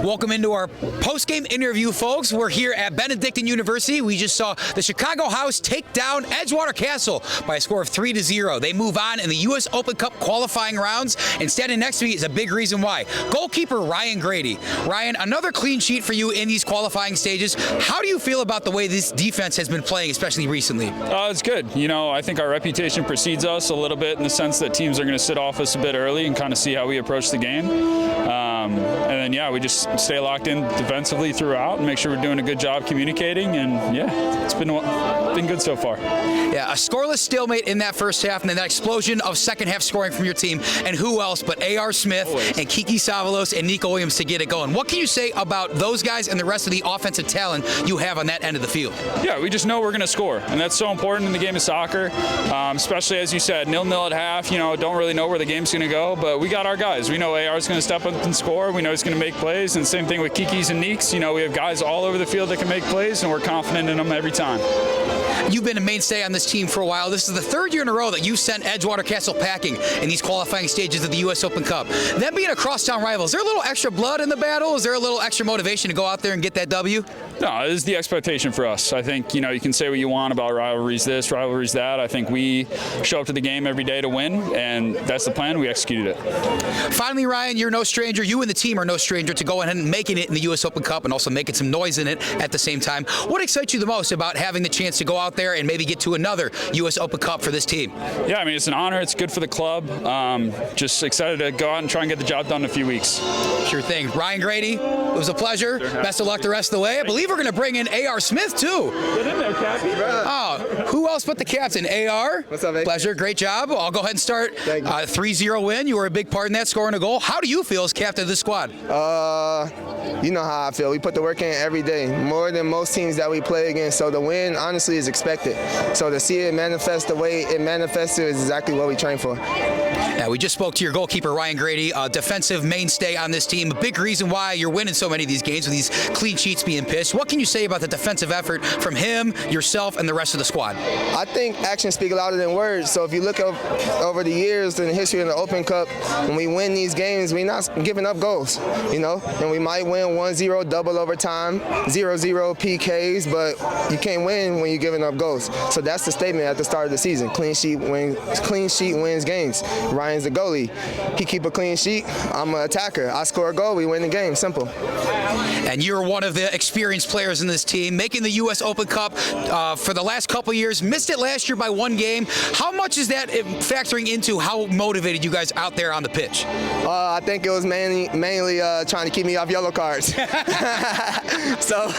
Welcome into our post-game interview, folks. We're here at Benedictine University. We just saw the Chicago House take down Edgewater Castle by a score of 3-0. They move on in the U.S. Open Cup qualifying rounds, and standing next to me is a big reason why. Goalkeeper Ryan Grady. Ryan, another clean sheet for you in these qualifying stages. How do you feel about the way this defense has been playing, especially recently? It's good. You know, I think our reputation precedes us a little bit in the sense that teams are going to sit off us a bit early and kind of see how we approach the game. And then, yeah, we just stay locked in defensively throughout and make sure we're doing a good job communicating. And, yeah, it's been good so far. Yeah, a scoreless stalemate in that first half, and then that explosion of second-half scoring from your team. And who else but AR Smith and Kiki Savalos and Nico Williams to get it going. What can you say about those guys and the rest of the offensive talent you have on that end of the field? Yeah, we just know we're going to score, and that's so important in the game of soccer, especially, as you said, 0-0 at half. You know, don't really know where the game's going to go, but we got our guys. We know AR's going to step up and score. We know he's going to make plays, and same thing with Kiki's and Neeks. You know, we have guys all over the field that can make plays, and we're confident in them every time. You've been a mainstay on this team for a while. This is the third year in a row that you sent Edgewater Castle packing in these qualifying stages of the U.S. Open Cup. Them being a crosstown rival, is there a little extra blood in the battle? Is there a little extra motivation to go out there and get that W? No, it is the expectation for us. I think, you know, you can say what you want about rivalries this, rivalries that. I think we show up to the game every day to win, and that's the plan. We executed it. Finally, Ryan, you're no stranger. You and the team are no stranger to going ahead and making it in the U.S. Open Cup and also making some noise in it at the same time. What excites you the most about having the chance to go out there and maybe get to another U.S. Open Cup for this team? Yeah, I mean, it's an honor. It's good for the club. Just excited to go out and try and get the job done in a few weeks. Sure thing. Ryan Grady, it was a pleasure. Best of luck the rest of the way. I believe we're going to bring in AR Smith, too. Get in there, Cappy. Oh, who else but the captain? AR? What's up, mate? Pleasure. Great job. I'll go ahead and start. 3-0 win. You were a big part in that, scoring a goal. How do you feel as captain of the squad? You know how I feel. We put the work in every day, more than most teams that we play against. So the win, honestly, is expected. So to see it manifest the way it manifested is exactly what we train for. Yeah, we just spoke to your goalkeeper, Ryan Grady, a defensive mainstay on this team. A big reason why you're winning so many of these games with these clean sheets being pitched. What can you say about the defensive effort from him, yourself, and the rest of the squad? I think actions speak louder than words. So if you look over the years in the history of the Open Cup, when we win these games, we're not giving up goals, you know? And we might win 1-0 double overtime, 0-0 PKs, but you can't win when you're giving up goals. So that's the statement at the start of the season. Clean sheet wins games. Ryan's the goalie. He keep a clean sheet. I'm an attacker. I score a goal, we win the game. Simple. And you're one of the experienced players in this team, making the U.S. Open Cup for the last couple years. Missed it last year by one game. How much is that factoring into how motivated you guys out there on the pitch? I think it was mainly trying to keep me off yellow cards. So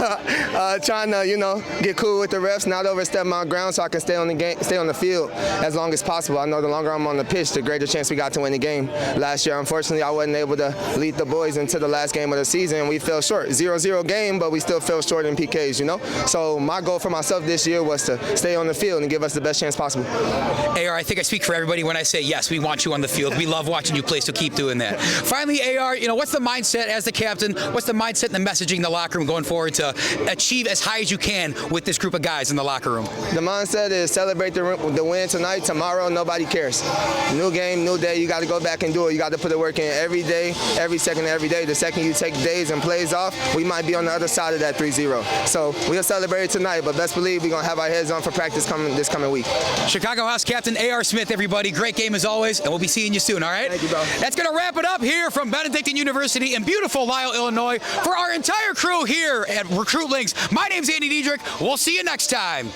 trying to, you know, get cool with the refs, not overstep my ground so I can stay on the field as long as possible. I know the longer I'm on the pitch, the greater chance we got to win the game. Last year, unfortunately, I wasn't able to lead the boys into the last game of the season. We fell short. 0-0 game, but we still fell short in PKs, you know? So my goal for myself this year was to stay on the field and give us the best chance possible. AR, I think I speak for everybody when I say, yes, we want you on the field. We love watching you play, so keep doing that. Finally, AR, you know, what's the mindset as the captain? What's the mindset and the messaging in the locker room going forward to achieve as high as you can with this group of guys in the locker room? The mindset is celebrate the win tonight. Tomorrow, nobody cares. New game, new day. You got to go back and do it. You got to put the work in every day, every second, every day. The second you take days and plays off, we might be on the other side of that 3-0. So we'll celebrate it tonight, but best believe we're going to have our heads on for practice this coming week. Chicago House captain AR Smith, everybody. Great game as always, and we'll be seeing you soon, all right? Thank you, bro. That's going to wrap it up here from Benedictine University in beautiful Lisle, Illinois. For our entire crew here at Recruitlings, my name's Diederich. We'll see you next time.